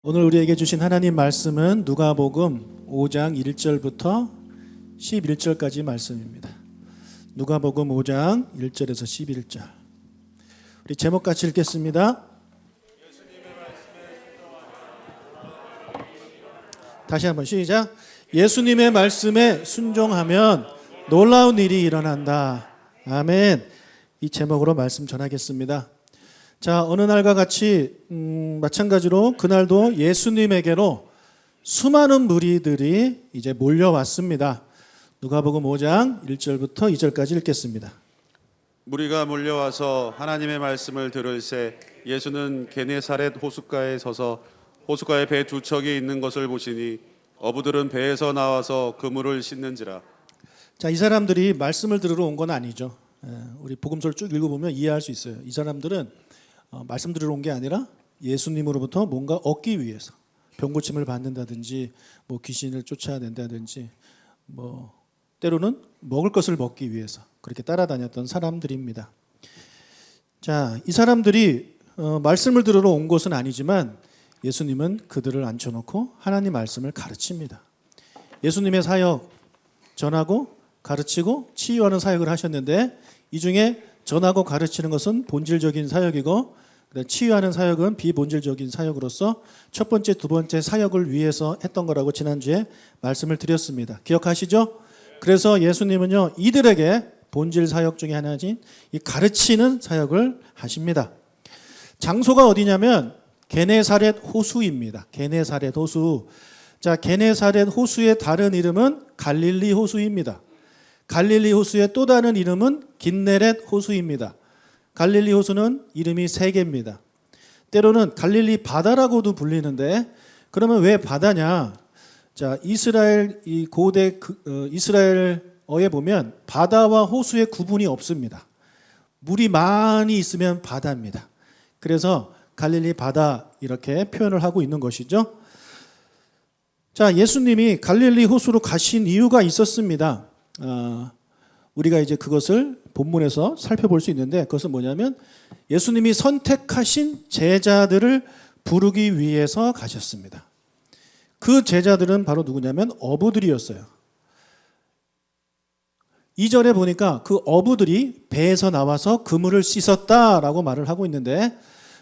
오늘 우리에게 주신 하나님 말씀은 누가복음 5장 1절부터 11절까지 말씀입니다. 누가복음 5장 1절에서 11절. 우리 제목 같이 읽겠습니다. 다시 한번 시작. 예수님의 말씀에 순종하면 놀라운 일이 일어난다. 아멘. 이 제목으로 말씀 전하겠습니다. 자, 어느 날과 같이 마찬가지로 그날도 예수님에게로 수많은 무리들이 이제 몰려왔습니다. 누가복음 5장 1절부터 2절까지 읽겠습니다. 무리가 몰려와서 하나님의 말씀을 들을새 예수는 게네사렛 호숫가에 서서 호숫가에 배 두 척이 있는 것을 보시니 어부들은 배에서 나와서 그물을 씻는지라. 자, 이 사람들이 말씀을 들으러 온 건 아니죠. 우리 복음서를 쭉 읽어보면 이해할 수 있어요. 이 사람들은 말씀 들으러 온 게 아니라 예수님으로부터 뭔가 얻기 위해서 병고침을 받는다든지 뭐 귀신을 쫓아낸다든지 뭐 때로는 먹을 것을 먹기 위해서 그렇게 따라다녔던 사람들입니다. 자, 이 사람들이 말씀을 들으러 온 것은 아니지만 예수님은 그들을 앉혀놓고 하나님 말씀을 가르칩니다. 예수님의 사역 전하고 가르치고 치유하는 사역을 하셨는데 이 중에 전하고 가르치는 것은 본질적인 사역이고 치유하는 사역은 비본질적인 사역으로서 첫 번째, 두 번째 사역을 위해서 했던 거라고 지난주에 말씀을 드렸습니다. 기억하시죠? 그래서 예수님은요, 이들에게 본질 사역 중에 하나인 이 가르치는 사역을 하십니다. 장소가 어디냐면 게네사렛 호수입니다. 게네사렛 호수. 자, 게네사렛 호수의 다른 이름은 갈릴리 호수입니다. 갈릴리 호수의 또 다른 이름은 긴네렛 호수입니다. 갈릴리 호수는 이름이 세 개입니다. 때로는 갈릴리 바다라고도 불리는데 그러면 왜 바다냐? 자, 이스라엘 이 고대 이스라엘어에 보면 바다와 호수의 구분이 없습니다. 물이 많이 있으면 바다입니다. 그래서 갈릴리 바다 이렇게 표현을 하고 있는 것이죠. 자, 예수님이 갈릴리 호수로 가신 이유가 있었습니다. 우리가 이제 그것을 본문에서 살펴볼 수 있는데 그것은 뭐냐면 예수님이 선택하신 제자들을 부르기 위해서 가셨습니다. 그 제자들은 바로 누구냐면 어부들이었어요. 2절에 보니까 그 어부들이 배에서 나와서 그물을 씻었다라고 말을 하고 있는데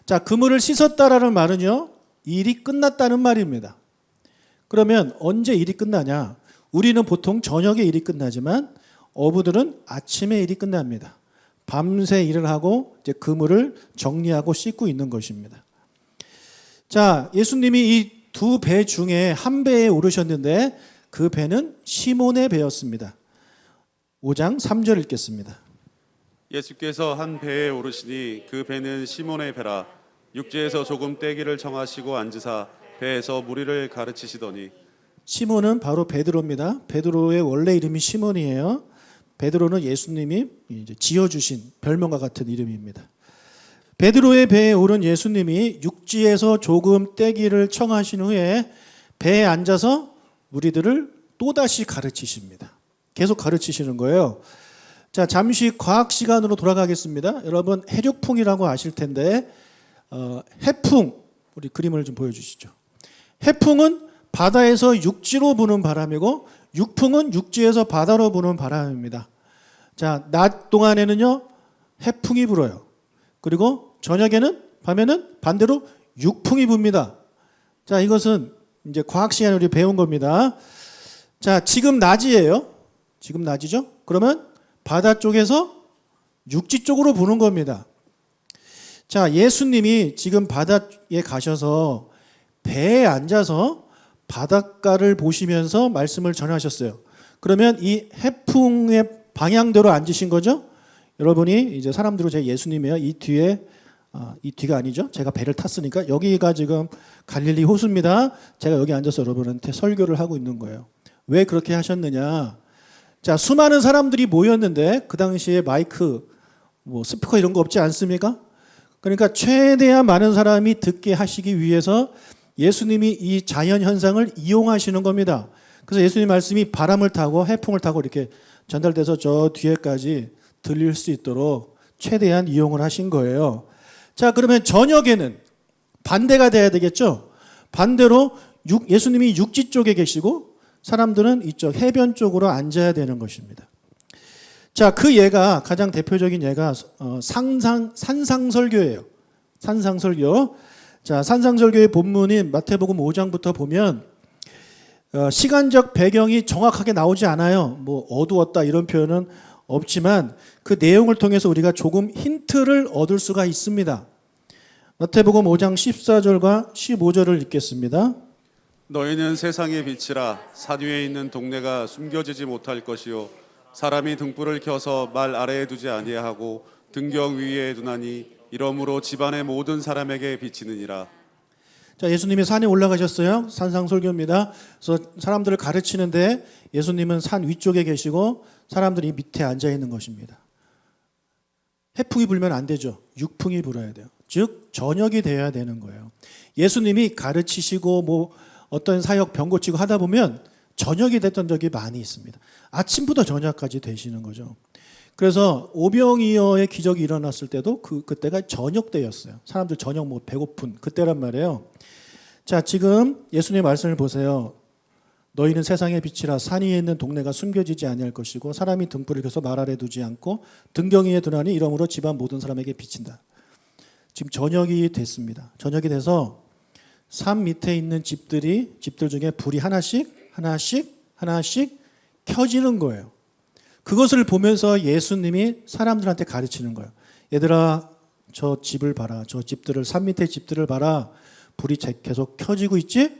자, 그물을 씻었다라는 말은요, 일이 끝났다는 말입니다. 그러면 언제 일이 끝나냐? 우리는 보통 저녁에 일이 끝나지만 어부들은 아침에 일이 끝납니다. 밤새 일을 하고 이제 그물을 정리하고 씻고 있는 것입니다. 자, 예수님이 이 두 배 중에 한 배에 오르셨는데 그 배는 시몬의 배였습니다. 5장 3절 읽겠습니다. 예수께서 한 배에 오르시니 그 배는 시몬의 배라. 육지에서 조금 떼기를 청하시고 앉으사 배에서 무리를 가르치시더니. 시몬은 바로 베드로입니다. 베드로의 원래 이름이 시몬이에요. 베드로는 예수님이 이제 지어주신 별명과 같은 이름입니다. 베드로의 배에 오른 예수님이 육지에서 조금 떼기를 청하신 후에 배에 앉아서 무리들을 또다시 가르치십니다. 계속 가르치시는 거예요. 자, 잠시 과학 시간으로 돌아가겠습니다. 여러분 해륙풍이라고 아실 텐데 해풍, 우리 그림을 좀 보여주시죠. 해풍은 바다에서 육지로 부는 바람이고 육풍은 육지에서 바다로 부는 바람입니다. 자, 낮 동안에는요 해풍이 불어요. 그리고 저녁에는 밤에는 반대로 육풍이 붑니다. 자, 이것은 이제 과학 시간에 우리 배운 겁니다. 자, 지금 낮이에요. 지금 낮이죠? 그러면 바다 쪽에서 육지 쪽으로 부는 겁니다. 자, 예수님이 지금 바다에 가셔서 배에 앉아서 바닷가를 보시면서 말씀을 전하셨어요. 그러면 이 해풍의 방향대로 앉으신 거죠? 여러분이 이제 사람들로 제 예수님이에요. 이 뒤가 아니죠. 제가 배를 탔으니까 여기가 지금 갈릴리 호수입니다. 제가 여기 앉아서 여러분한테 설교를 하고 있는 거예요. 왜 그렇게 하셨느냐? 자, 수많은 사람들이 모였는데 그 당시에 마이크, 뭐 스피커 이런 거 없지 않습니까? 그러니까 최대한 많은 사람이 듣게 하시기 위해서 예수님이 이 자연 현상을 이용하시는 겁니다. 그래서 예수님 말씀이 바람을 타고 해풍을 타고 이렇게 전달돼서 저 뒤에까지 들릴 수 있도록 최대한 이용을 하신 거예요. 자, 그러면 저녁에는 반대가 돼야 되겠죠? 반대로 예수님이 육지 쪽에 계시고 사람들은 이쪽 해변 쪽으로 앉아야 되는 것입니다. 자, 그 예가 가장 대표적인 예가 산상설교예요. 산상설교. 자, 산상설교의 본문인 마태복음 5장부터 보면 시간적 배경이 정확하게 나오지 않아요. 뭐 어두웠다 이런 표현은 없지만 그 내용을 통해서 우리가 조금 힌트를 얻을 수가 있습니다. 마태복음 5장 14절과 15절을 읽겠습니다. 너희는 세상의 빛이라. 산 위에 있는 동네가 숨겨지지 못할 것이요 사람이 등불을 켜서 말 아래에 두지 아니하고 등경 위에 두나니 이러므로 집안의 모든 사람에게 비치느니라. 자, 예수님이 산에 올라가셨어요. 산상설교입니다. 그래서 사람들을 가르치는데 예수님은 산 위쪽에 계시고 사람들이 밑에 앉아 있는 것입니다. 해풍이 불면 안 되죠. 육풍이 불어야 돼요. 즉 저녁이 되어야 되는 거예요. 예수님이 가르치시고 뭐 어떤 사역 병 고치고 하다 보면 저녁이 됐던 적이 많이 있습니다. 아침부터 저녁까지 되시는 거죠. 그래서 오병이어의 기적이 일어났을 때도 그때가 저녁 때였어요. 사람들 저녁 뭐 배고픈 그때란 말이에요. 자, 지금 예수님의 말씀을 보세요. 너희는 세상의 빛이라. 산 위에 있는 동네가 숨겨지지 아니할 것이고 사람이 등불을 켜서 말 아래 두지 않고 등경 위에 두나니 이러므로 집안 모든 사람에게 비친다. 지금 저녁이 됐습니다. 저녁이 돼서 산 밑에 있는 집들 중에 불이 하나씩 켜지는 거예요. 그것을 보면서 예수님이 사람들한테 가르치는 거예요. 얘들아, 저 집을 봐라. 저 집들을, 산 밑에 집들을 봐라. 불이 계속 켜지고 있지?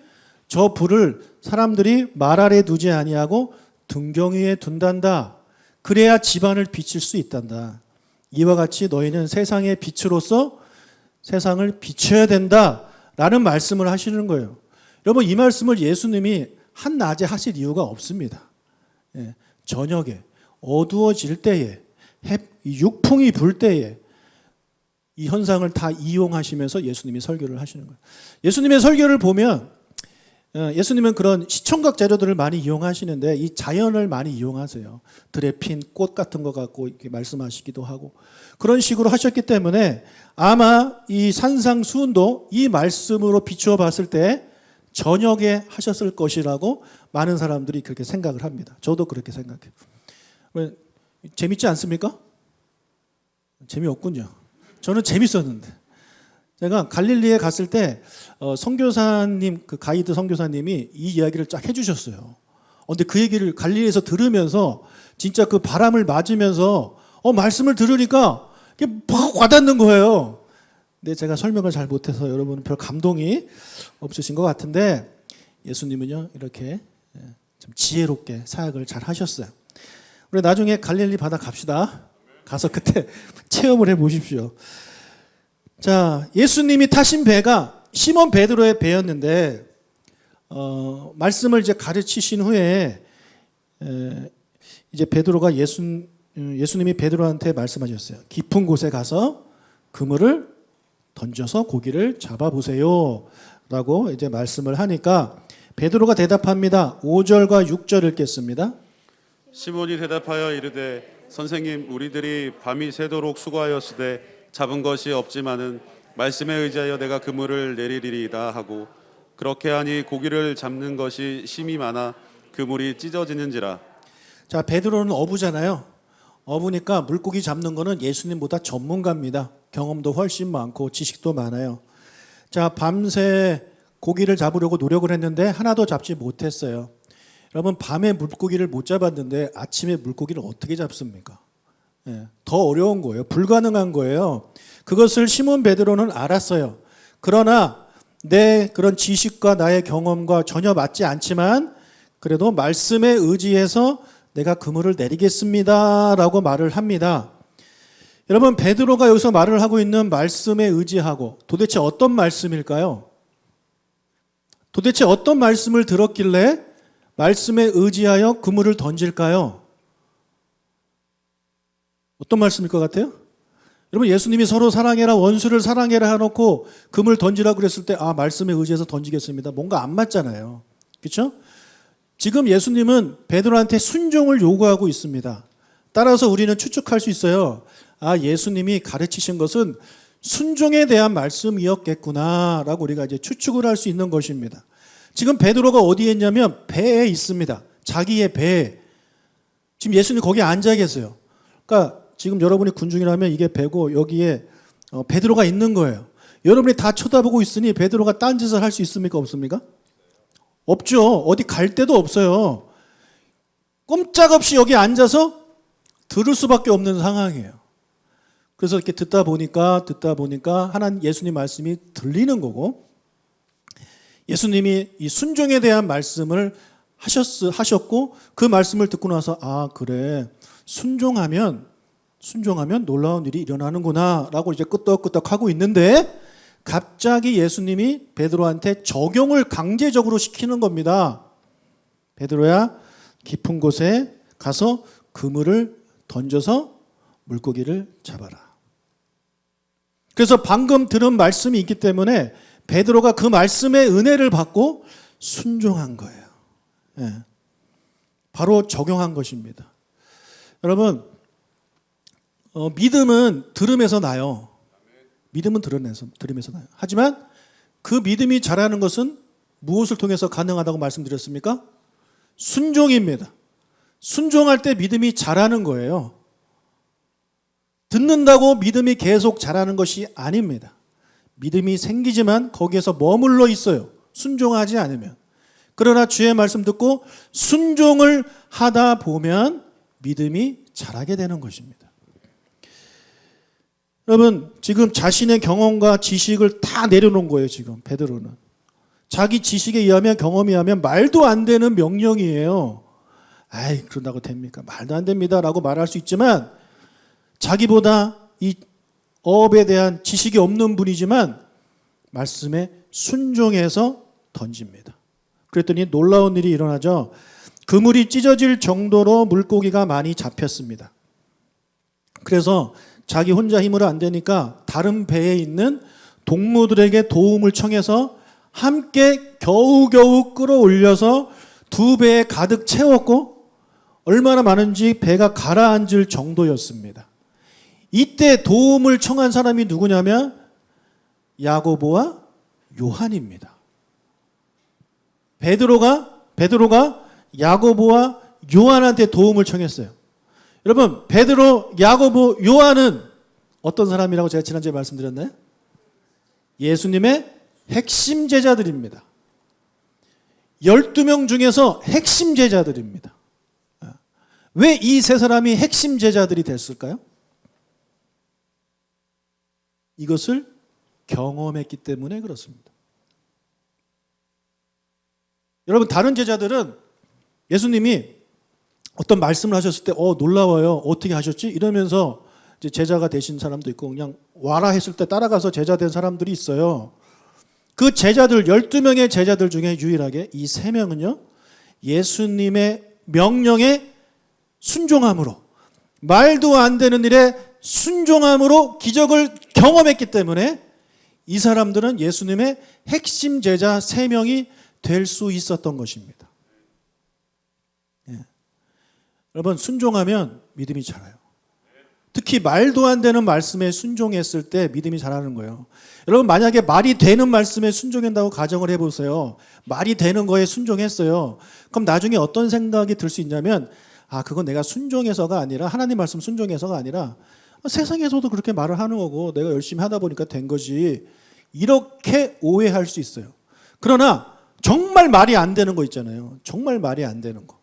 저 불을 사람들이 말 아래 두지 아니하고 등경 위에 둔단다. 그래야 집안을 비칠 수 있단다. 이와 같이 너희는 세상의 빛으로서 세상을 비춰야 된다. 라는 말씀을 하시는 거예요. 여러분, 이 말씀을 예수님이 한낮에 하실 이유가 없습니다. 저녁에 어두워질 때에 육풍이 불 때에 이 현상을 다 이용하시면서 예수님이 설교를 하시는 거예요. 예수님의 설교를 보면 예수님은 그런 시청각 자료들을 많이 이용하시는데 이 자연을 많이 이용하세요. 들에 핀 꽃 같은 거 갖고 이렇게 말씀하시기도 하고 그런 식으로 하셨기 때문에 아마 이 산상수훈도 이 말씀으로 비추어 봤을 때 저녁에 하셨을 것이라고 많은 사람들이 그렇게 생각을 합니다. 저도 그렇게 생각해요. 왜, 재밌지 않습니까? 재미없군요. 저는 재밌었는데. 제가 갈릴리에 갔을 때 선교사님, 그 가이드 선교사님이 이 이야기를 쫙 해주셨어요. 근데 그 얘기를 갈릴리에서 들으면서 진짜 그 바람을 맞으면서 말씀을 들으니까 이게 막 와닿는 거예요. 근데 제가 설명을 잘 못해서 여러분 별 감동이 없으신 것 같은데 예수님은요 이렇게 좀 지혜롭게 사역을 잘 하셨어요. 우리 나중에 갈릴리 바다 갑시다. 가서 그때 체험을 해보십시오. 자, 예수님이 타신 배가 시몬 베드로의 배였는데 말씀을 이제 가르치신 후에 이제 베드로가 예수님이 베드로한테 말씀하셨어요. 깊은 곳에 가서 그물을 던져서 고기를 잡아보세요. 라고 이제 말씀을 하니까 베드로가 대답합니다. 5절과 6절 읽겠습니다. 시몬이 대답하여 이르되 선생님, 우리들이 밤이 새도록 수고하였으되 잡은 것이 없지만은 말씀에 의지하여 내가 그물을 내리리이다 하고 그렇게 하니 고기를 잡는 것이 심이 많아 그물이 찢어지는지라. 자, 베드로는 어부잖아요. 어부니까 물고기 잡는 거는 예수님보다 전문가입니다. 경험도 훨씬 많고 지식도 많아요. 자, 밤새 고기를 잡으려고 노력을 했는데 하나도 잡지 못했어요. 여러분, 밤에 물고기를 못 잡았는데 아침에 물고기를 어떻게 잡습니까? 더 어려운 거예요. 불가능한 거예요. 그것을 시몬 베드로는 알았어요. 그러나 내 그런 지식과 나의 경험과 전혀 맞지 않지만 그래도 말씀에 의지해서 내가 그물을 내리겠습니다 라고 말을 합니다. 여러분, 베드로가 여기서 말을 하고 있는 말씀에 의지하고 도대체 어떤 말씀일까요? 도대체 어떤 말씀을 들었길래 말씀에 의지하여 그물을 던질까요? 어떤 말씀일 것 같아요? 여러분, 예수님이 서로 사랑해라, 원수를 사랑해라 해놓고 그물 던지라고 그랬을 때 말씀에 의지해서 던지겠습니다. 뭔가 안 맞잖아요. 그렇죠? 지금 예수님은 베드로한테 순종을 요구하고 있습니다. 따라서 우리는 추측할 수 있어요. 예수님이 가르치신 것은 순종에 대한 말씀이었겠구나라고 우리가 이제 추측을 할 수 있는 것입니다. 지금 베드로가 어디에 있냐면 배에 있습니다. 자기의 배에. 지금 예수님 거기에 앉아 계세요. 그러니까 지금 여러분이 군중이라면 이게 배고 여기에 베드로가 있는 거예요. 여러분이 다 쳐다보고 있으니 베드로가 딴짓을 할 수 있습니까? 없습니까? 없죠. 어디 갈 데도 없어요. 꼼짝없이 여기 앉아서 들을 수밖에 없는 상황이에요. 그래서 이렇게 듣다 보니까 하나님 예수님 말씀이 들리는 거고, 예수님이 이 순종에 대한 말씀을 하셨고 그 말씀을 듣고 나서 아 그래 순종하면 놀라운 일이 일어나는구나라고 이제 끄떡끄떡 하고 있는데 갑자기 예수님이 베드로한테 적용을 강제적으로 시키는 겁니다. 베드로야 깊은 곳에 가서 그물을 던져서 물고기를 잡아라. 그래서 방금 들은 말씀이 있기 때문에 베드로가 그 말씀의 은혜를 받고 순종한 거예요. 예. 바로 적용한 것입니다. 여러분, 믿음은 들음에서 나요. 믿음은 들음에서 나요. 하지만 그 믿음이 자라는 것은 무엇을 통해서 가능하다고 말씀드렸습니까? 순종입니다. 순종할 때 믿음이 자라는 거예요. 듣는다고 믿음이 계속 자라는 것이 아닙니다. 믿음이 생기지만 거기에서 머물러 있어요. 순종하지 않으면. 그러나 주의 말씀 듣고 순종을 하다 보면 믿음이 자라게 되는 것입니다. 여러분, 지금 자신의 경험과 지식을 다 내려놓은 거예요, 지금 베드로는. 자기 지식에 의하면 경험에 의하면 말도 안 되는 명령이에요. 아이, 그런다고 됩니까? 말도 안 됩니다라고 말할 수 있지만 자기보다 이 업에 대한 지식이 없는 분이지만 말씀에 순종해서 던집니다. 그랬더니 놀라운 일이 일어나죠. 그물이 찢어질 정도로 물고기가 많이 잡혔습니다. 그래서 자기 혼자 힘으로 안 되니까 다른 배에 있는 동무들에게 도움을 청해서 함께 겨우겨우 끌어올려서 두 배에 가득 채웠고 얼마나 많은지 배가 가라앉을 정도였습니다. 이때 도움을 청한 사람이 누구냐면 야고보와 요한입니다. 베드로가 야고보와 요한한테 도움을 청했어요. 여러분, 베드로, 야고보, 요한은 어떤 사람이라고 제가 지난주에 말씀드렸나요? 예수님의 핵심 제자들입니다. 12명 중에서 핵심 제자들입니다. 왜 이 세 사람이 핵심 제자들이 됐을까요? 이것을 경험했기 때문에 그렇습니다. 여러분, 다른 제자들은 예수님이 어떤 말씀을 하셨을 때 놀라워요. 어떻게 하셨지? 이러면서 이제 제자가 되신 사람도 있고 그냥 와라 했을 때 따라가서 제자 된 사람들이 있어요. 그 제자들 12명의 제자들 중에 유일하게 이 3명은요. 예수님의 명령에 순종함으로 말도 안 되는 일에 순종함으로 기적을 경험했기 때문에 이 사람들은 예수님의 핵심 제자 3명이 될 수 있었던 것입니다. 예. 여러분, 순종하면 믿음이 자라요. 특히 말도 안 되는 말씀에 순종했을 때 믿음이 자라는 거예요. 여러분, 만약에 말이 되는 말씀에 순종한다고 가정을 해보세요. 말이 되는 거에 순종했어요. 그럼 나중에 어떤 생각이 들 수 있냐면 그건 내가 순종해서가 아니라 하나님 말씀 순종해서가 아니라 세상에서도 그렇게 말을 하는 거고 내가 열심히 하다 보니까 된 거지. 이렇게 오해할 수 있어요. 그러나 정말 말이 안 되는 거 있잖아요. 정말 말이 안 되는 거.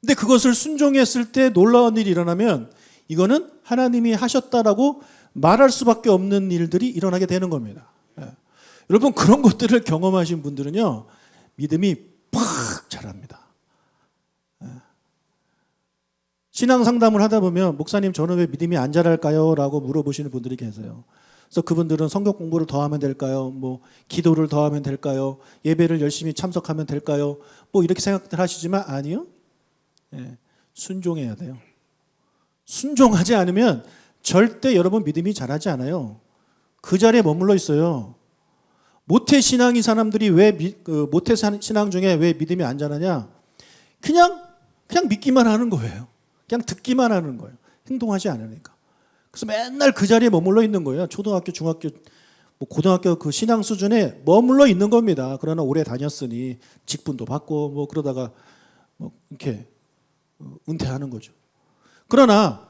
근데 그것을 순종했을 때 놀라운 일이 일어나면 이거는 하나님이 하셨다라고 말할 수밖에 없는 일들이 일어나게 되는 겁니다. 여러분, 그런 것들을 경험하신 분들은요, 믿음이 팍 자랍니다. 신앙 상담을 하다 보면 목사님 저는 왜 믿음이 안 자랄까요? 라고 물어보시는 분들이 계세요. 그래서 그분들은 성경 공부를 더 하면 될까요? 뭐 기도를 더 하면 될까요? 예배를 열심히 참석하면 될까요? 뭐 이렇게 생각들 하시지만 아니요. 순종해야 돼요. 순종하지 않으면 절대 여러분 믿음이 자라지 않아요. 그 자리에 머물러 있어요. 모태 신앙인 사람들이 모태 신앙 중에 왜 믿음이 안 자라냐? 그냥 믿기만 하는 거예요. 그냥 듣기만 하는 거예요. 행동하지 않으니까. 그래서 맨날 그 자리에 머물러 있는 거예요. 초등학교, 중학교, 뭐 고등학교 그 신앙 수준에 머물러 있는 겁니다. 그러나 오래 다녔으니 직분도 받고 뭐 그러다가 뭐 이렇게 은퇴하는 거죠. 그러나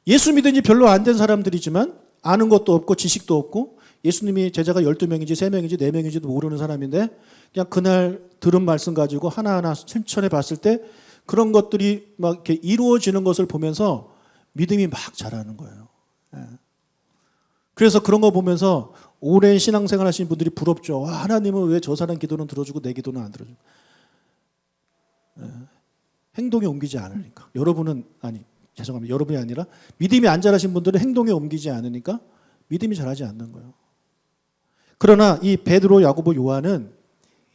예수 믿은 지 별로 안 된 사람들이지만 아는 것도 없고 지식도 없고 예수님이 제자가 12명인지 3명인지 4명인지도 모르는 사람인데 그냥 그날 들은 말씀 가지고 하나하나 실천해 봤을 때 그런 것들이 막 이렇게 이루어지는 것을 보면서 믿음이 막 자라는 거예요. 그래서 그런 거 보면서 오랜 신앙생활 하시는 분들이 부럽죠. 와, 하나님은 왜 저 사람 기도는 들어주고 내 기도는 안 들어주고. 행동에 옮기지 않으니까. 죄송합니다. 여러분이 아니라 믿음이 안 자라신 분들은 행동에 옮기지 않으니까 믿음이 자라지 않는 거예요. 그러나 이 베드로, 야고보, 요한은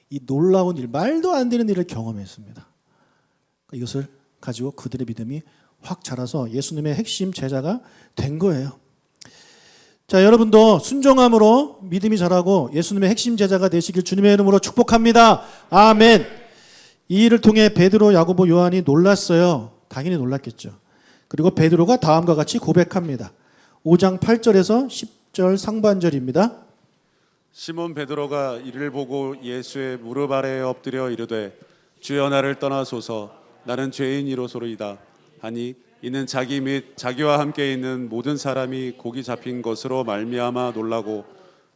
이 놀라운 일, 말도 안 되는 일을 경험했습니다. 이것을 가지고 그들의 믿음이 확 자라서 예수님의 핵심 제자가 된 거예요. 자, 여러분도 순종함으로 믿음이 자라고 예수님의 핵심 제자가 되시길 주님의 이름으로 축복합니다. 아멘. 이 일을 통해 베드로, 야고보, 요한이 놀랐어요. 당연히 놀랐겠죠. 그리고 베드로가 다음과 같이 고백합니다. 5장 8절에서 10절 상반절입니다. 시몬 베드로가 이를 보고 예수의 무릎 아래에 엎드려 이르되 주여 나를 떠나소서 나는 죄인이로소이다 하니 이는 자기 및 자기와 함께 있는 모든 사람이 고기 잡힌 것으로 말미암아 놀라고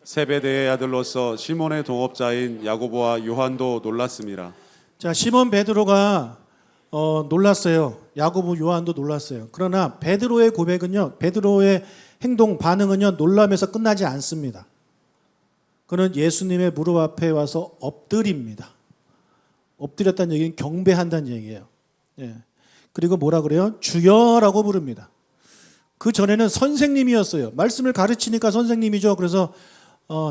세베대의 아들로서 시몬의 동업자인 야고보와 요한도 놀랐습니다. 자, 시몬 베드로가 놀랐어요. 야고보, 요한도 놀랐어요. 그러나 베드로의 고백은요, 베드로의 행동 반응은요, 놀람에서 끝나지 않습니다. 그는 예수님의 무릎 앞에 와서 엎드립니다. 엎드렸다는 얘기는 경배한다는 얘기예요. 예. 그리고 뭐라 그래요? 주여라고 부릅니다. 그 전에는 선생님이었어요. 말씀을 가르치니까 선생님이죠. 그래서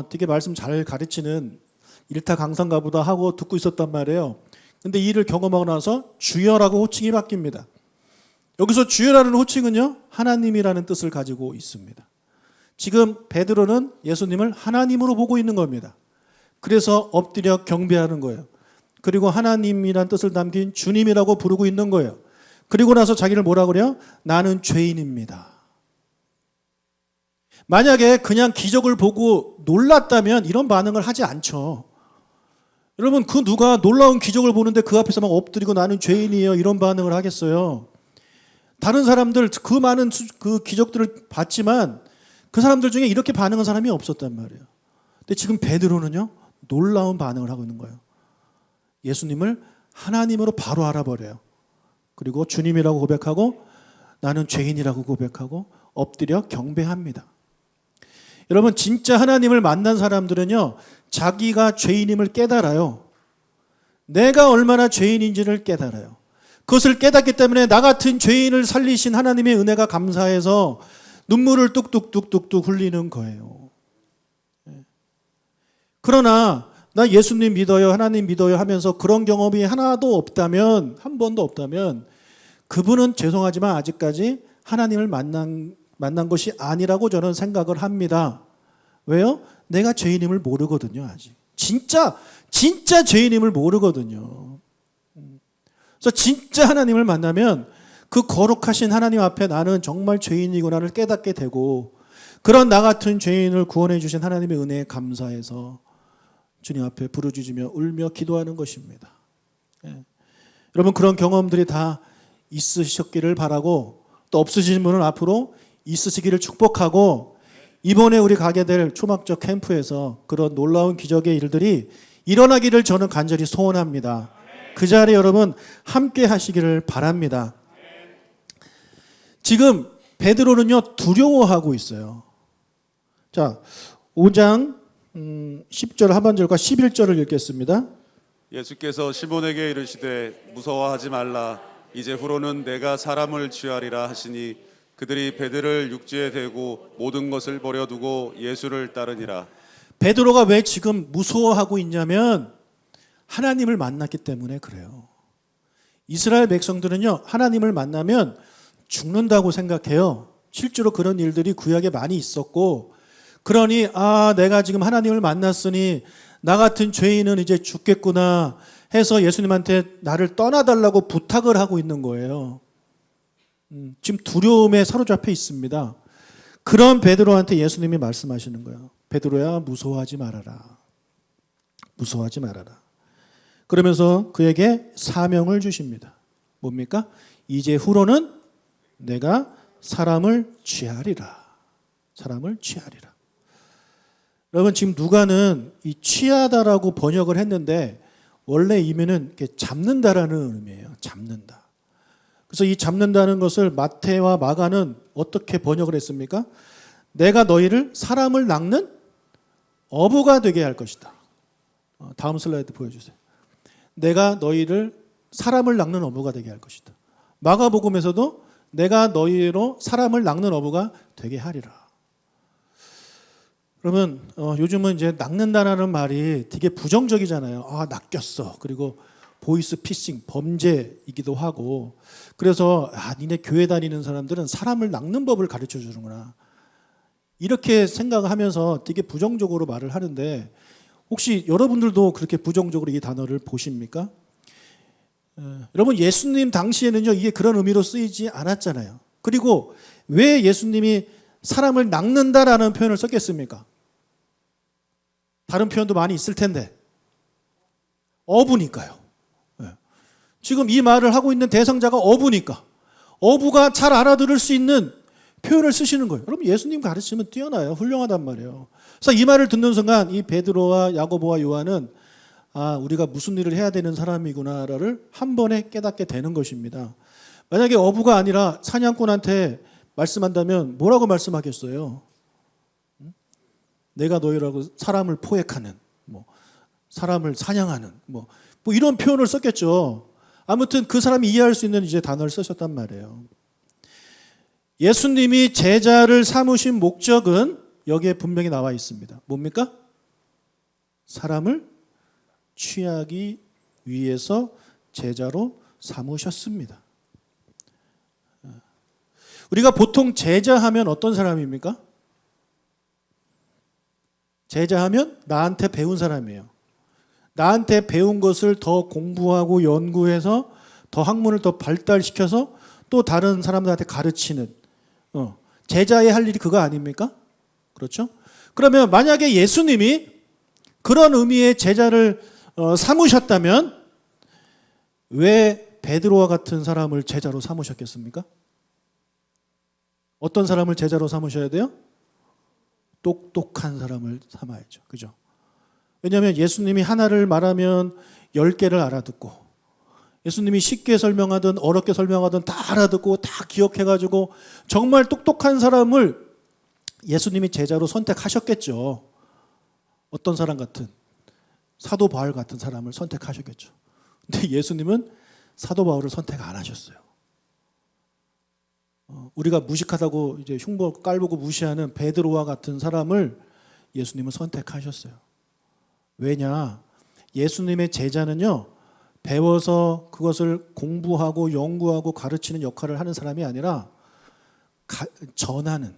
되게 말씀 잘 가르치는 일타 강사인가 보다 하고 듣고 있었단 말이에요. 근데 이 일을 경험하고 나서 주여라고 호칭이 바뀝니다. 여기서 주여라는 호칭은요, 하나님이라는 뜻을 가지고 있습니다. 지금 베드로는 예수님을 하나님으로 보고 있는 겁니다. 그래서 엎드려 경배하는 거예요. 그리고 하나님이란 뜻을 담긴 주님이라고 부르고 있는 거예요. 그리고 나서 자기를 뭐라 그래요? 나는 죄인입니다. 만약에 그냥 기적을 보고 놀랐다면 이런 반응을 하지 않죠. 여러분, 그 누가 놀라운 기적을 보는데 그 앞에서 막 엎드리고 나는 죄인이에요 이런 반응을 하겠어요? 다른 사람들 그 많은 그 기적들을 봤지만 그 사람들 중에 이렇게 반응한 사람이 없었단 말이에요. 근데 지금 베드로는요, 놀라운 반응을 하고 있는 거예요. 예수님을 하나님으로 바로 알아버려요. 그리고 주님이라고 고백하고 나는 죄인이라고 고백하고 엎드려 경배합니다. 여러분, 진짜 하나님을 만난 사람들은요, 자기가 죄인임을 깨달아요. 내가 얼마나 죄인인지를 깨달아요. 그것을 깨닫기 때문에 나 같은 죄인을 살리신 하나님의 은혜가 감사해서 눈물을 뚝뚝뚝뚝뚝 흘리는 거예요. 그러나 나 예수님 믿어요, 하나님 믿어요 하면서 그런 경험이 하나도 없다면, 한 번도 없다면 그분은 죄송하지만 아직까지 하나님을 만난 것이 아니라고 저는 생각을 합니다. 왜요? 내가 죄인임을 모르거든요, 아직. 진짜 죄인임을 모르거든요. 그래서 진짜 하나님을 만나면 그 거룩하신 하나님 앞에 나는 정말 죄인이구나를 깨닫게 되고, 그런 나 같은 죄인을 구원해 주신 하나님의 은혜에 감사해서 주님 앞에 부르짖으며 울며 기도하는 것입니다. 예. 여러분, 그런 경험들이 다 있으셨기를 바라고, 또 없으신 분은 앞으로 있으시기를 축복하고, 이번에 우리 가게 될 초막적 캠프에서 그런 놀라운 기적의 일들이 일어나기를 저는 간절히 소원합니다. 그 자리에 여러분 함께 하시기를 바랍니다. 지금 베드로는요, 두려워하고 있어요. 자, 5장 10절 하반절과 11절을 읽겠습니다. 예수께서 시몬에게 이르시되 무서워하지 말라 이제 후로는 내가 사람을 취하리라 하시니 그들이 베드로를 육지에 대고 모든 것을 버려두고 예수를 따르니라. 베드로가 왜 지금 무서워하고 있냐면 하나님을 만났기 때문에 그래요. 이스라엘 백성들은요, 하나님을 만나면 죽는다고 생각해요. 실제로 그런 일들이 구약에 많이 있었고, 그러니 내가 지금 하나님을 만났으니 나 같은 죄인은 이제 죽겠구나 해서 예수님한테 나를 떠나달라고 부탁을 하고 있는 거예요. 지금 두려움에 사로잡혀 있습니다. 그런 베드로한테 예수님이 말씀하시는 거예요. 베드로야, 무서워하지 말아라. 무서워하지 말아라. 그러면서 그에게 사명을 주십니다. 뭡니까? 이제 후로는 내가 사람을 취하리라. 사람을 취하리라. 여러분, 지금 누가는 이 취하다라고 번역을 했는데 원래 의미는 이렇게 잡는다라는 의미예요. 잡는다. 그래서 이 잡는다는 것을 마태와 마가는 어떻게 번역을 했습니까? 내가 너희를 사람을 낚는 어부가 되게 할 것이다. 다음 슬라이드 보여주세요. 내가 너희를 사람을 낚는 어부가 되게 할 것이다. 마가복음에서도 내가 너희로 사람을 낚는 어부가 되게 하리라. 그러면 요즘은 이제 낚는다라는 말이 되게 부정적이잖아요. 아, 낚였어. 그리고 보이스 피싱, 범죄이기도 하고. 그래서 니네 교회 다니는 사람들은 사람을 낚는 법을 가르쳐 주는구나. 이렇게 생각하면서 되게 부정적으로 말을 하는데 혹시 여러분들도 그렇게 부정적으로 이 단어를 보십니까? 여러분, 예수님 당시에는요, 이게 그런 의미로 쓰이지 않았잖아요. 그리고 왜 예수님이 사람을 낚는다라는 표현을 썼겠습니까? 다른 표현도 많이 있을 텐데. 어부니까요. 지금 이 말을 하고 있는 대상자가 어부니까. 어부가 잘 알아들을 수 있는 표현을 쓰시는 거예요. 여러분, 예수님 가르치면 뛰어나요. 훌륭하단 말이에요. 그래서 이 말을 듣는 순간 이 베드로와 야고보와 요한은 우리가 무슨 일을 해야 되는 사람이구나를 한 번에 깨닫게 되는 것입니다. 만약에 어부가 아니라 사냥꾼한테 말씀한다면 뭐라고 말씀하겠어요? 내가 너희라고 사람을 포획하는, 사람을 사냥하는, 이런 표현을 썼겠죠. 아무튼 그 사람이 이해할 수 있는 이제 단어를 쓰셨단 말이에요. 예수님이 제자를 삼으신 목적은 여기에 분명히 나와 있습니다. 뭡니까? 사람을 취하기 위해서 제자로 삼으셨습니다. 우리가 보통 제자하면 어떤 사람입니까? 제자하면 나한테 배운 사람이에요. 나한테 배운 것을 더 공부하고 연구해서 더 학문을 더 발달시켜서 또 다른 사람들한테 가르치는 제자의 할 일이 그거 아닙니까? 그렇죠? 그러면 만약에 예수님이 그런 의미의 제자를 삼으셨다면 왜 베드로와 같은 사람을 제자로 삼으셨겠습니까? 어떤 사람을 제자로 삼으셔야 돼요? 똑똑한 사람을 삼아야죠. 그죠? 왜냐하면 예수님이 하나를 말하면 10개를 알아듣고 예수님이 쉽게 설명하든 어렵게 설명하든 다 알아듣고 다 기억해가지고 정말 똑똑한 사람을 예수님이 제자로 선택하셨겠죠. 어떤 사람 같은 사도 바울 같은 사람을 선택하셨겠죠. 근데 예수님은 사도 바울을 선택 안 하셨어요. 우리가 무식하다고 이제 흉보 깔보고 무시하는 베드로와 같은 사람을 예수님은 선택하셨어요. 왜냐? 예수님의 제자는요, 배워서 그것을 공부하고 연구하고 가르치는 역할을 하는 사람이 아니라 전하는,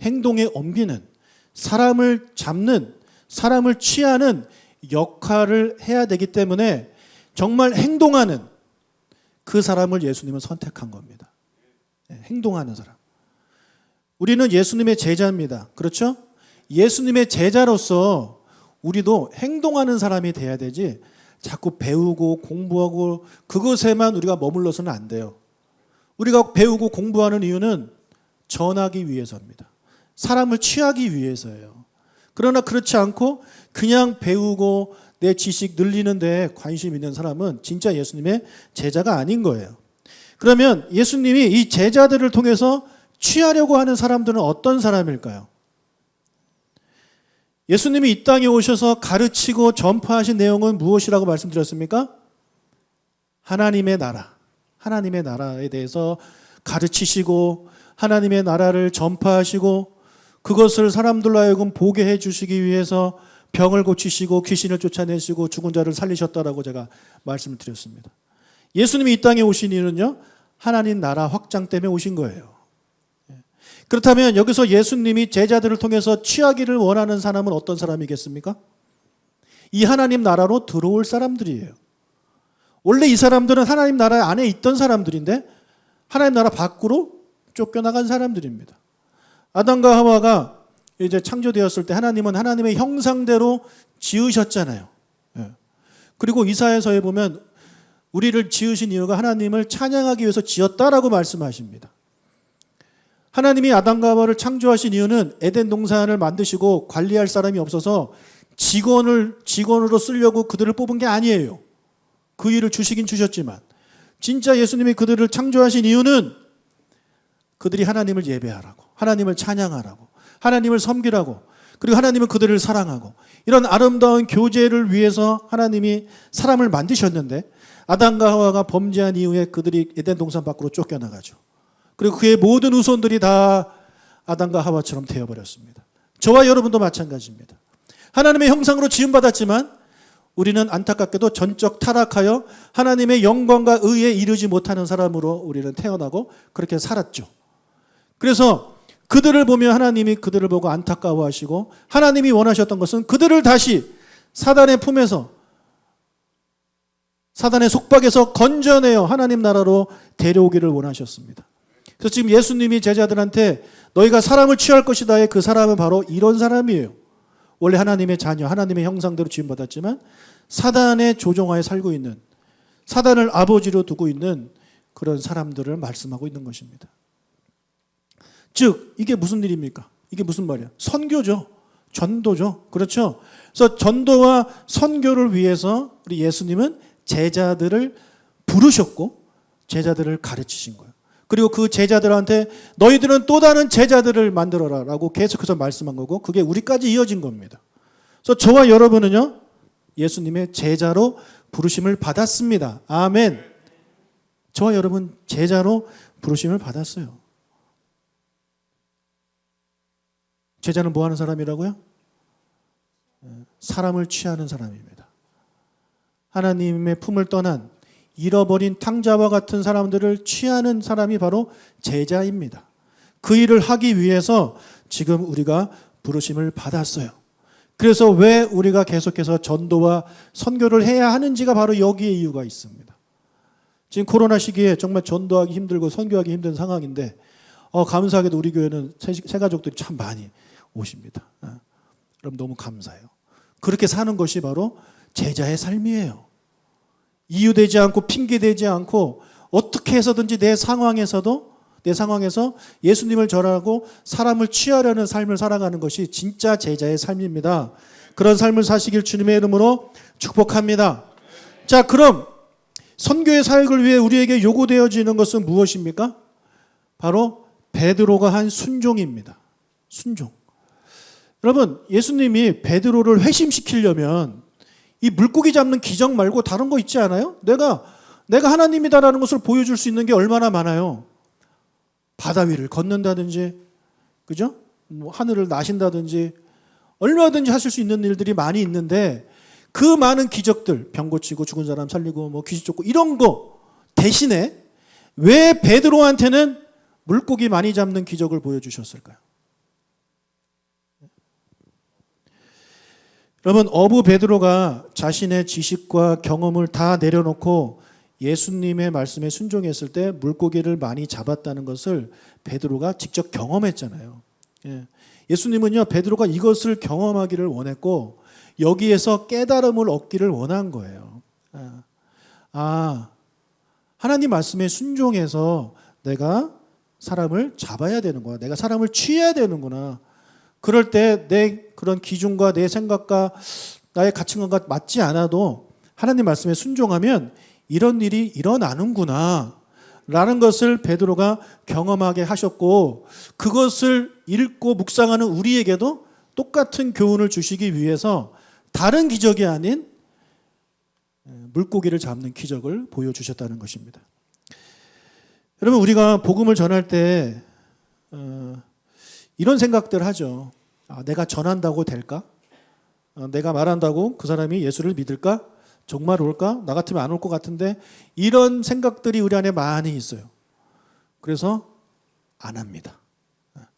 행동에 옮기는, 사람을 잡는, 사람을 취하는 역할을 해야 되기 때문에 정말 행동하는 그 사람을 예수님은 선택한 겁니다. 행동하는 사람. 우리는 예수님의 제자입니다. 그렇죠? 예수님의 제자로서 우리도 행동하는 사람이 돼야 되지 자꾸 배우고 공부하고 그것에만 우리가 머물러서는 안 돼요. 우리가 배우고 공부하는 이유는 전하기 위해서입니다. 사람을 취하기 위해서예요. 그러나 그렇지 않고 그냥 배우고 내 지식 늘리는 데 관심 있는 사람은 진짜 예수님의 제자가 아닌 거예요. 그러면 예수님이 이 제자들을 통해서 취하려고 하는 사람들은 어떤 사람일까요? 예수님이 이 땅에 오셔서 가르치고 전파하신 내용은 무엇이라고 말씀드렸습니까? 하나님의 나라, 하나님의 나라에 대해서 가르치시고 하나님의 나라를 전파하시고 그것을 사람들로 하여금 보게 해주시기 위해서 병을 고치시고 귀신을 쫓아내시고 죽은 자를 살리셨다라고 제가 말씀을 드렸습니다. 예수님이 이 땅에 오신 이유는요, 하나님 나라 확장 때문에 오신 거예요. 그렇다면 여기서 예수님이 제자들을 통해서 취하기를 원하는 사람은 어떤 사람이겠습니까? 이 하나님 나라로 들어올 사람들이에요. 원래 이 사람들은 하나님 나라 안에 있던 사람들인데 하나님 나라 밖으로 쫓겨나간 사람들입니다. 아담과 하와가 이제 창조되었을 때 하나님은 하나님의 형상대로 지으셨잖아요. 예. 그리고 이사야서에 보면 우리를 지으신 이유가 하나님을 찬양하기 위해서 지었다라고 말씀하십니다. 하나님이 아담과 하와를 창조하신 이유는 에덴 동산을 만드시고 관리할 사람이 없어서 직원으로 쓰려고 그들을 뽑은 게 아니에요. 그 일을 주시긴 주셨지만 진짜 예수님이 그들을 창조하신 이유는 그들이 하나님을 예배하라고, 하나님을 찬양하라고, 하나님을 섬기라고, 그리고 하나님은 그들을 사랑하고, 이런 아름다운 교제를 위해서 하나님이 사람을 만드셨는데 아담과 하와가 범죄한 이후에 그들이 에덴 동산 밖으로 쫓겨나가죠. 그리고 그의 모든 후손들이 다 아담과 하와처럼 되어버렸습니다. 저와 여러분도 마찬가지입니다. 하나님의 형상으로 지음받았지만 우리는 안타깝게도 전적 타락하여 하나님의 영광과 의에 이르지 못하는 사람으로 우리는 태어나고 그렇게 살았죠. 그래서 그들을 보면 하나님이 그들을 보고 안타까워하시고 하나님이 원하셨던 것은 그들을 다시 사단의 품에서, 사단의 속박에서 건져내어 하나님 나라로 데려오기를 원하셨습니다. 그래서 지금 예수님이 제자들한테 너희가 사람을 취할 것이다의 그 사람은 바로 이런 사람이에요. 원래 하나님의 자녀, 하나님의 형상대로 지음받았지만 사단의 조종하에 살고 있는, 사단을 아버지로 두고 있는 그런 사람들을 말씀하고 있는 것입니다. 즉 이게 무슨 일입니까? 이게 무슨 말이야? 선교죠. 전도죠. 그렇죠? 그래서 전도와 선교를 위해서 우리 예수님은 제자들을 부르셨고 제자들을 가르치신 거예요. 그리고 그 제자들한테 너희들은 또 다른 제자들을 만들어라 라고 계속해서 말씀한 거고 그게 우리까지 이어진 겁니다. 그래서 저와 여러분은요 예수님의 제자로 부르심을 받았습니다. 아멘. 저와 여러분 제자로 부르심을 받았어요. 제자는 뭐 하는 사람이라고요? 사람을 취하는 사람입니다. 하나님의 품을 떠난 잃어버린 탕자와 같은 사람들을 취하는 사람이 바로 제자입니다. 그 일을 하기 위해서 지금 우리가 부르심을 받았어요. 그래서 왜 우리가 계속해서 전도와 선교를 해야 하는지가 바로 여기에 이유가 있습니다. 지금 코로나 시기에 정말 전도하기 힘들고 선교하기 힘든 상황인데 감사하게도 우리 교회는 새 가족들이 참 많이 오십니다. 그럼 너무 감사해요. 그렇게 사는 것이 바로 제자의 삶이에요. 이유되지 않고 핑계대지 않고 어떻게 해서든지 내 상황에서 예수님을 전하고 사람을 취하려는 삶을 살아가는 것이 진짜 제자의 삶입니다. 그런 삶을 사시길 주님의 이름으로 축복합니다. 자, 그럼 선교의 사역을 위해 우리에게 요구되어지는 것은 무엇입니까? 바로 베드로가 한 순종입니다. 순종. 여러분, 예수님이 베드로를 회심시키려면 이 물고기 잡는 기적 말고 다른 거 있지 않아요? 내가 하나님이다라는 것을 보여줄 수 있는 게 얼마나 많아요. 바다 위를 걷는다든지, 그죠? 뭐 하늘을 나신다든지, 얼마든지 하실 수 있는 일들이 많이 있는데 그 많은 기적들, 병 고치고 죽은 사람 살리고 뭐 귀신 쫓고 이런 거 대신에 왜 베드로한테는 물고기 많이 잡는 기적을 보여주셨을까요? 여러분, 어부 베드로가 자신의 지식과 경험을 다 내려놓고 예수님의 말씀에 순종했을 때 물고기를 많이 잡았다는 것을 베드로가 직접 경험했잖아요. 예수님은요, 베드로가 이것을 경험하기를 원했고 여기에서 깨달음을 얻기를 원한 거예요. 하나님 말씀에 순종해서 내가 사람을 잡아야 되는 거야. 내가 사람을 취해야 되는구나. 그럴 때 내 그런 기준과 내 생각과 나의 가치관과 맞지 않아도 하나님 말씀에 순종하면 이런 일이 일어나는구나 라는 것을 베드로가 경험하게 하셨고 그것을 읽고 묵상하는 우리에게도 똑같은 교훈을 주시기 위해서 다른 기적이 아닌 물고기를 잡는 기적을 보여주셨다는 것입니다. 여러분, 우리가 복음을 전할 때 이런 생각들 하죠. 내가 전한다고 될까? 내가 말한다고 그 사람이 예수를 믿을까? 정말 올까? 나 같으면 안 올 것 같은데 이런 생각들이 우리 안에 많이 있어요. 그래서 안 합니다.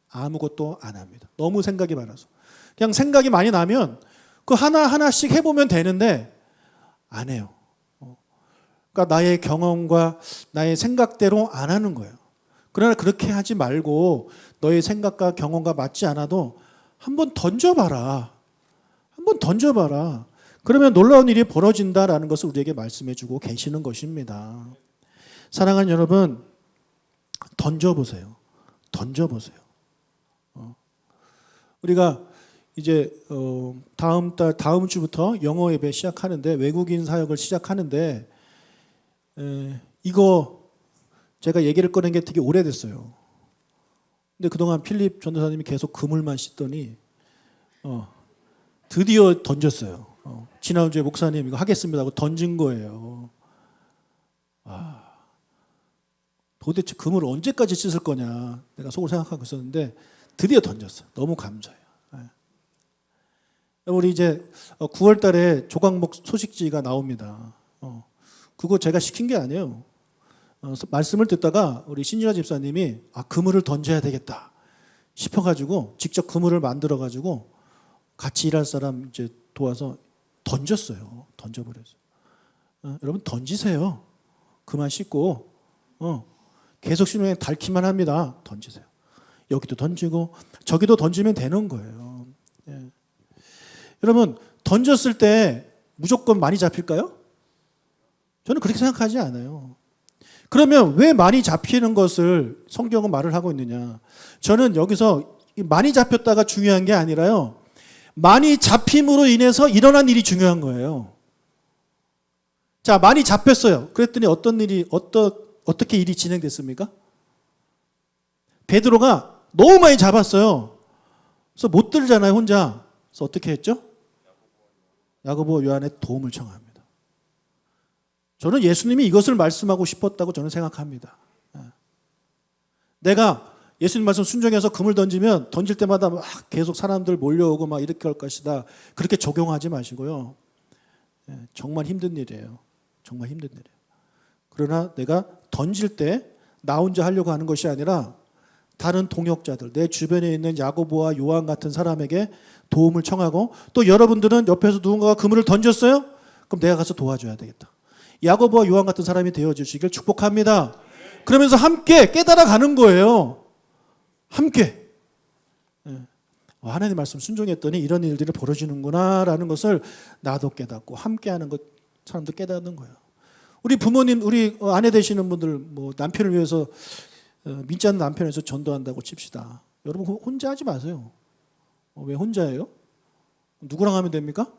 아무것도 안 합니다. 너무 생각이 많아서. 그냥 생각이 많이 나면 그 하나하나씩 해보면 되는데 안 해요. 그러니까 나의 경험과 나의 생각대로 안 하는 거예요. 그러나 그렇게 하지 말고 너의 생각과 경험과 맞지 않아도 한번 던져봐라. 한번 던져봐라. 그러면 놀라운 일이 벌어진다라는 것을 우리에게 말씀해주고 계시는 것입니다. 사랑하는 여러분, 던져보세요. 던져보세요. 우리가 이제 다음 주부터 영어 예배 시작하는데, 외국인 사역을 시작하는데, 이거 제가 얘기를 꺼낸 게 되게 오래됐어요. 근데 그동안 필립 전도사님이 계속 그물만 씻더니 드디어 던졌어요. 지난주에 목사님 이거 하겠습니다 하고 던진 거예요. 도대체 그물을 언제까지 씻을 거냐 내가 속으로 생각하고 있었는데 드디어 던졌어요. 너무 감사해요. 우리 이제 9월 달에 조각목 소식지가 나옵니다. 그거 제가 시킨 게 아니에요. 말씀을 듣다가 우리 신진아 집사님이 그물을 던져야 되겠다 싶어가지고 직접 그물을 만들어가지고 같이 일할 사람 이제 도와서 던졌어요. 던져버렸어요. 여러분 던지세요. 그만 씻고 계속 씻으면 닳기만 합니다. 던지세요. 여기도 던지고 저기도 던지면 되는 거예요. 예. 여러분 던졌을 때 무조건 많이 잡힐까요? 저는 그렇게 생각하지 않아요. 그러면 왜 많이 잡히는 것을 성경은 말을 하고 있느냐? 저는 여기서 많이 잡혔다가 중요한 게 아니라요. 많이 잡힘으로 인해서 일어난 일이 중요한 거예요. 자, 많이 잡혔어요. 그랬더니 어떻게 일이 진행됐습니까? 베드로가 너무 많이 잡았어요. 그래서 못 들잖아요, 혼자. 그래서 어떻게 했죠? 야고보와 요한의 도움을 청합니다. 저는 예수님이 이것을 말씀하고 싶었다고 저는 생각합니다. 내가 예수님 말씀 순종해서 금을 던지면 던질 때마다 막 계속 사람들 몰려오고 막 이렇게 할 것이다. 그렇게 적용하지 마시고요. 정말 힘든 일이에요. 정말 힘든 일이에요. 그러나 내가 던질 때 나 혼자 하려고 하는 것이 아니라 다른 동역자들, 내 주변에 있는 야고보와 요한 같은 사람에게 도움을 청하고 또 여러분들은 옆에서 누군가가 그물을 던졌어요? 그럼 내가 가서 도와줘야 되겠다. 야고보와 요한 같은 사람이 되어주시길 축복합니다. 그러면서 함께 깨달아가는 거예요. 함께. 하나님 말씀 순종했더니 이런 일들이 벌어지는구나라는 것을 나도 깨닫고 함께하는 것 사람도 깨닫는 거예요. 우리 부모님, 우리 아내 되시는 분들 뭐 남편을 위해서 믿지 않는 남편을 위해서 전도한다고 칩시다. 여러분 혼자 하지 마세요. 왜 혼자예요? 누구랑 하면 됩니까?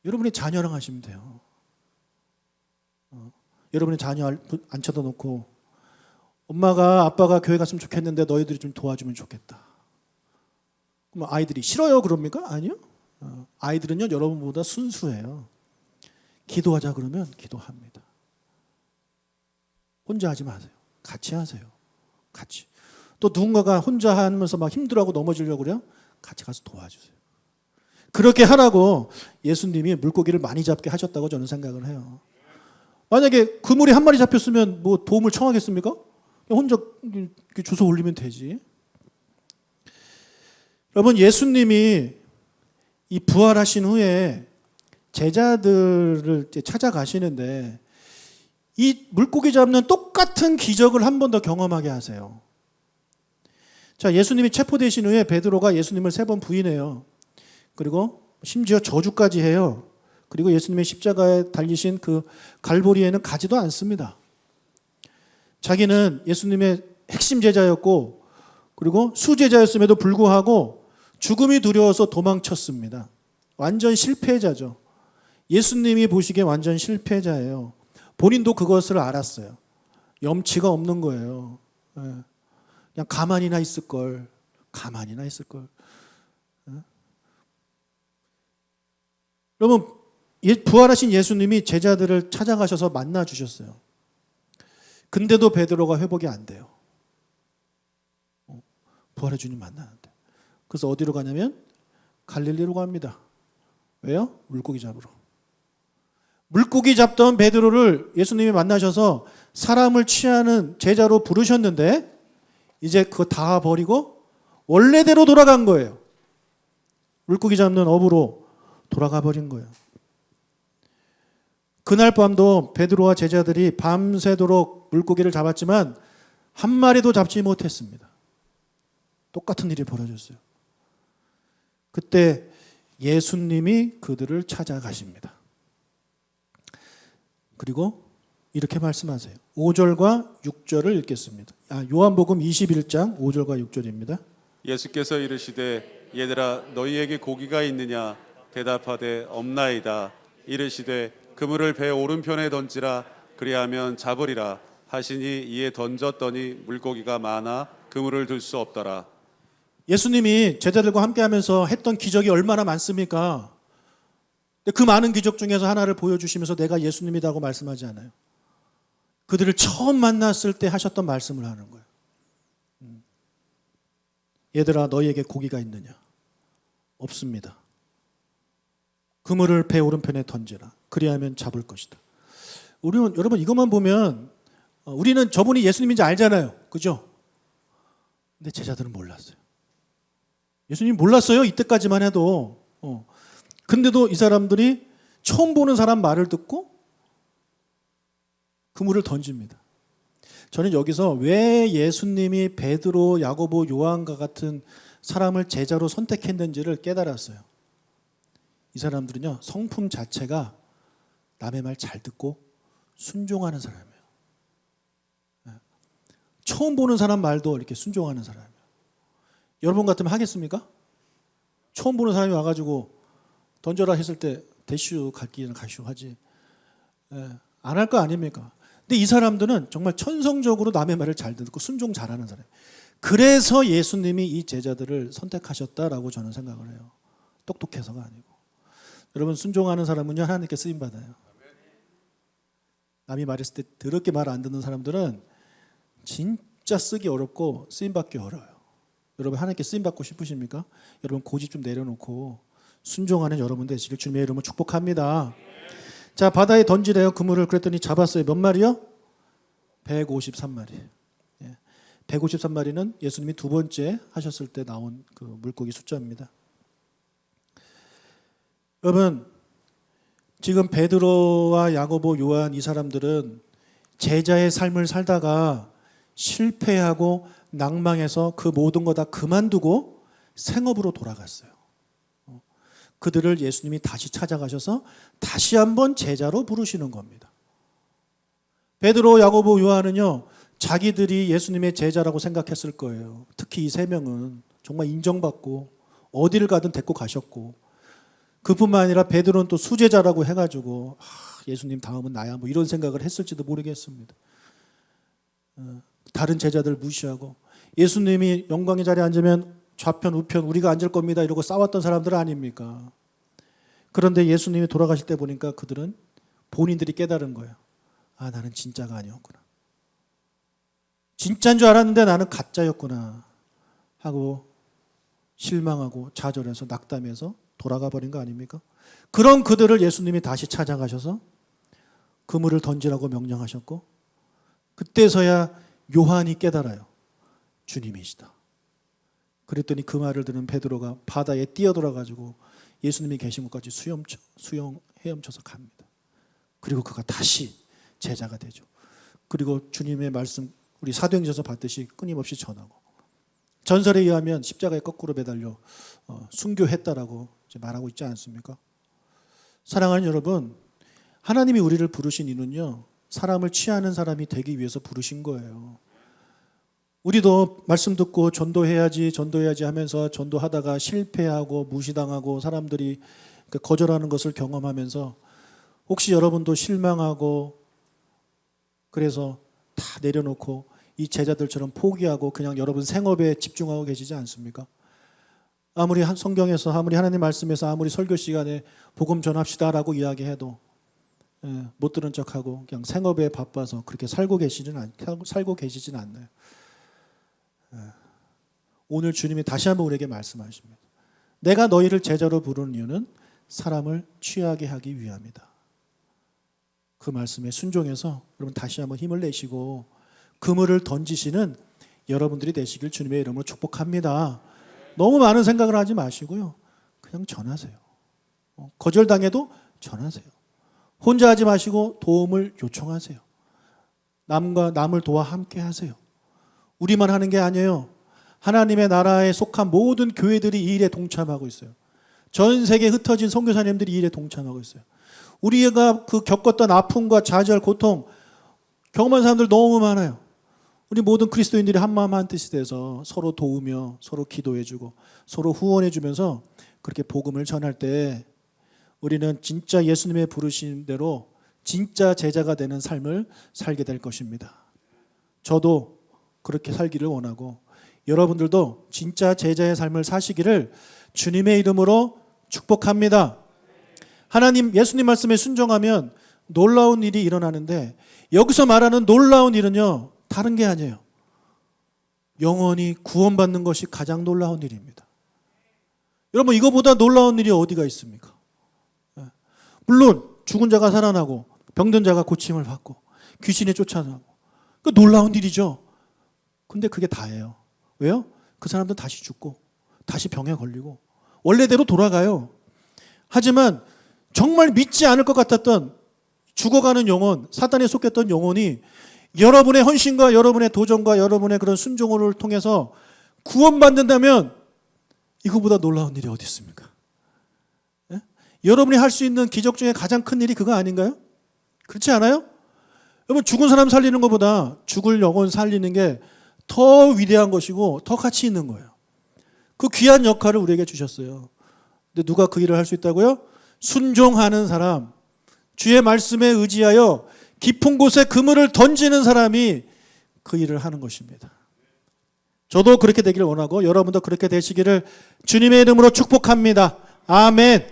여러분의 자녀랑 하시면 돼요. 여러분의 자녀 앉혀다 놓고 엄마가 아빠가 교회 갔으면 좋겠는데 너희들이 좀 도와주면 좋겠다. 그럼 아이들이 싫어요 그럽니까? 아니요. 아이들은요 여러분보다 순수해요. 기도하자 그러면 기도합니다. 혼자 하지 마세요. 같이 하세요. 같이. 또 누군가가 혼자 하면서 막 힘들어하고 넘어지려고 그래요? 같이 가서 도와주세요. 그렇게 하라고 예수님이 물고기를 많이 잡게 하셨다고 저는 생각을 해요. 만약에 그물이 한 마리 잡혔으면 뭐 도움을 청하겠습니까? 혼자 주워 올리면 되지. 여러분 예수님이 이 부활하신 후에 제자들을 찾아가시는데 이 물고기 잡는 똑같은 기적을 한 번 더 경험하게 하세요. 자, 예수님이 체포되신 후에 베드로가 예수님을 3번 부인해요. 그리고 심지어 저주까지 해요. 그리고 예수님의 십자가에 달리신 그 갈보리에는 가지도 않습니다. 자기는 예수님의 핵심 제자였고 그리고 수제자였음에도 불구하고 죽음이 두려워서 도망쳤습니다. 완전 실패자죠. 예수님이 보시기에 완전 실패자예요. 본인도 그것을 알았어요. 염치가 없는 거예요. 그냥 가만히나 있을 걸. 가만히나 있을 걸. 여러분 부활하신 예수님이 제자들을 찾아가셔서 만나 주셨어요. 근데도 베드로가 회복이 안 돼요. 부활의 주님 만나는데. 그래서 어디로 가냐면 갈릴리로 갑니다. 왜요? 물고기 잡으러. 물고기 잡던 베드로를 예수님이 만나셔서 사람을 취하는 제자로 부르셨는데 이제 그거 다 버리고 원래대로 돌아간 거예요. 물고기 잡는 업으로 돌아가 버린 거예요. 그날 밤도 베드로와 제자들이 밤새도록 물고기를 잡았지만 한 마리도 잡지 못했습니다. 똑같은 일이 벌어졌어요. 그때 예수님이 그들을 찾아가십니다. 그리고 이렇게 말씀하세요. 5절과 6절을 읽겠습니다. 요한복음 21장 5절과 6절입니다. 예수께서 이르시되 얘들아 너희에게 고기가 있느냐 대답하되 없나이다. 이르시되 그물을 배 오른편에 던지라 그리하면 잡으리라 하시니 이에 던졌더니 물고기가 많아 그물을 들 수 없더라. 예수님이 제자들과 함께하면서 했던 기적이 얼마나 많습니까? 그 많은 기적 중에서 하나를 보여주시면서 내가 예수님이라고 말씀하지 않아요. 그들을 처음 만났을 때 하셨던 말씀을 하는 거예요. 얘들아 너희에게 고기가 있느냐? 없습니다. 그물을 배 오른편에 던지라. 그리하면 잡을 것이다. 우리는 여러분 이것만 보면 우리는 저분이 예수님인지 알잖아요. 그죠? 근데 제자들은 몰랐어요. 예수님 몰랐어요. 이때까지만 해도. 근데도 이 사람들이 처음 보는 사람 말을 듣고 그물을 던집니다. 저는 여기서 왜 예수님이 베드로, 야고보, 요한과 같은 사람을 제자로 선택했는지를 깨달았어요. 이 사람들은요, 성품 자체가 남의 말 잘 듣고 순종하는 사람이에요. 처음 보는 사람 말도 이렇게 순종하는 사람이에요. 여러분 같으면 하겠습니까? 처음 보는 사람이 와가지고 던져라 했을 때 대슈 갈기는 가슈 하지. 안 할 거 아닙니까? 근데 이 사람들은 정말 천성적으로 남의 말을 잘 듣고 순종 잘하는 사람이에요. 그래서 예수님이 이 제자들을 선택하셨다라고 저는 생각을 해요. 똑똑해서가 아니고. 여러분 순종하는 사람은요 하나님께 쓰임 받아요. 남이 말했을 때 더럽게 말 안 듣는 사람들은 진짜 쓰기 어렵고 쓰임 받기 어려워요. 여러분 하나님께 쓰임 받고 싶으십니까? 여러분 고집 좀 내려놓고 순종하는 여러분 되시길 주님의 이름으로 축복합니다. 자, 바다에 던지래요. 그물을. 그랬더니 잡았어요. 몇 마리요? 153마리. 153마리는 예수님이 두 번째 하셨을 때 나온 그 물고기 숫자입니다. 여러분 지금 베드로와 야고보, 요한 이 사람들은 제자의 삶을 살다가 실패하고 낭망해서 그 모든 거 다 그만두고 생업으로 돌아갔어요. 그들을 예수님이 다시 찾아가셔서 다시 한번 제자로 부르시는 겁니다. 베드로, 야고보, 요한은요 자기들이 예수님의 제자라고 생각했을 거예요. 특히 이 세 명은 정말 인정받고 어디를 가든 데리고 가셨고, 그뿐만 아니라 베드로는 또 수제자라고 해가지고 예수님 다음은 나야 뭐 이런 생각을 했을지도 모르겠습니다. 다른 제자들 무시하고 예수님이 영광의 자리에 앉으면 좌편 우편 우리가 앉을 겁니다 이러고 싸웠던 사람들 아닙니까? 그런데 예수님이 돌아가실 때 보니까 그들은 본인들이 깨달은 거예요. 아, 나는 진짜가 아니었구나. 진짜인 줄 알았는데 나는 가짜였구나 하고 실망하고 좌절해서 낙담해서 돌아가 버린 거 아닙니까? 그런 그들을 예수님이 다시 찾아가셔서 그물을 던지라고 명령하셨고, 그때서야 요한이 깨달아요. 주님이시다. 그랬더니 그 말을 들은 베드로가 바다에 뛰어들어가지고 예수님이 계신 곳까지 헤엄쳐서 갑니다. 그리고 그가 다시 제자가 되죠. 그리고 주님의 말씀 우리 사도행전에서 봤듯이 끊임없이 전하고, 전설에 의하면 십자가에 거꾸로 매달려 순교했다라고 이제 말하고 있지 않습니까? 사랑하는 여러분, 하나님이 우리를 부르신 이유는요 사람을 취하는 사람이 되기 위해서 부르신 거예요. 우리도 말씀 듣고 전도해야지 하면서 전도하다가 실패하고 무시당하고 사람들이 거절하는 것을 경험하면서 혹시 여러분도 실망하고 그래서 다 내려놓고 이 제자들처럼 포기하고 그냥 여러분 생업에 집중하고 계시지 않습니까? 아무리 성경에서 아무리 하나님 말씀에서 아무리 설교 시간에 복음 전합시다라고 이야기해도 못 들은 척하고 그냥 생업에 바빠서 그렇게 살고 계시진 않나요? 오늘 주님이 다시 한번 우리에게 말씀하십니다. 내가 너희를 제자로 부르는 이유는 사람을 취하게 하기 위함이다. 그 말씀에 순종해서 여러분 다시 한번 힘을 내시고 그물을 던지시는 여러분들이 되시길 주님의 이름으로 축복합니다. 너무 많은 생각을 하지 마시고요. 그냥 전하세요. 거절당해도 전하세요. 혼자 하지 마시고 도움을 요청하세요. 남을 도와 함께 하세요. 우리만 하는 게 아니에요. 하나님의 나라에 속한 모든 교회들이 이 일에 동참하고 있어요. 전 세계에 흩어진 선교사님들이 이 일에 동참하고 있어요. 우리가 그 겪었던 아픔과 좌절, 고통 경험한 사람들 너무 많아요. 우리 모든 그리스도인들이 한마음 한뜻이 돼서 서로 도우며 서로 기도해주고 서로 후원해주면서 그렇게 복음을 전할 때 우리는 진짜 예수님의 부르신 대로 진짜 제자가 되는 삶을 살게 될 것입니다. 저도 그렇게 살기를 원하고 여러분들도 진짜 제자의 삶을 사시기를 주님의 이름으로 축복합니다. 하나님, 예수님 말씀에 순종하면 놀라운 일이 일어나는데 여기서 말하는 놀라운 일은요, 다른 게 아니에요. 영원히 구원받는 것이 가장 놀라운 일입니다. 여러분, 이거보다 놀라운 일이 어디가 있습니까? 물론 죽은 자가 살아나고 병든 자가 고침을 받고 귀신이 쫓아나고 그 놀라운 일이죠. 근데 그게 다예요. 왜요? 그 사람들은 다시 죽고 다시 병에 걸리고 원래대로 돌아가요. 하지만 정말 믿지 않을 것 같았던 죽어가는 영혼, 사단에 속했던 영혼이 여러분의 헌신과 여러분의 도전과 여러분의 그런 순종을 통해서 구원받는다면 이거보다 놀라운 일이 어디 있습니까? 예? 여러분이 할 수 있는 기적 중에 가장 큰 일이 그거 아닌가요? 그렇지 않아요? 여러분, 죽은 사람 살리는 것보다 죽을 영혼 살리는 게 더 위대한 것이고 더 가치 있는 거예요. 그 귀한 역할을 우리에게 주셨어요. 근데 누가 그 일을 할 수 있다고요? 순종하는 사람, 주의 말씀에 의지하여 깊은 곳에 그물을 던지는 사람이 그 일을 하는 것입니다. 저도 그렇게 되기를 원하고 여러분도 그렇게 되시기를 주님의 이름으로 축복합니다. 아멘.